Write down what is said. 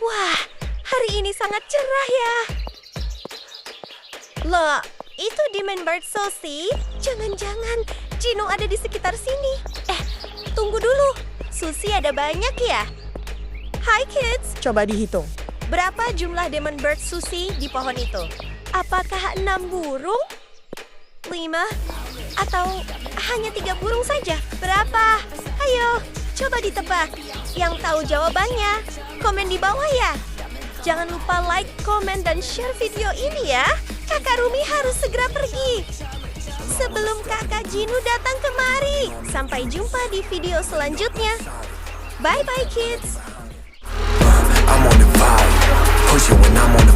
Wah, hari ini sangat cerah ya. Loh, itu Demon Bird Sussie? Jangan-jangan Jinu ada di sekitar sini. Tunggu dulu. Sussie ada banyak ya? Hai kids, Coba dihitung. berapa jumlah Demon Bird Sussie di pohon itu? Apakah 6 burung? 5? Atau hanya 3 burung saja? Berapa? Ayo, coba ditebak. Yang tahu jawabannya, komen di bawah ya. Jangan lupa like, komen, dan share video ini ya. Kakak Rumi harus segera pergi sebelum kakak Jinu datang kemari. Sampai jumpa di video selanjutnya. Bye-bye kids. I'm on the vibe, push it when I'm on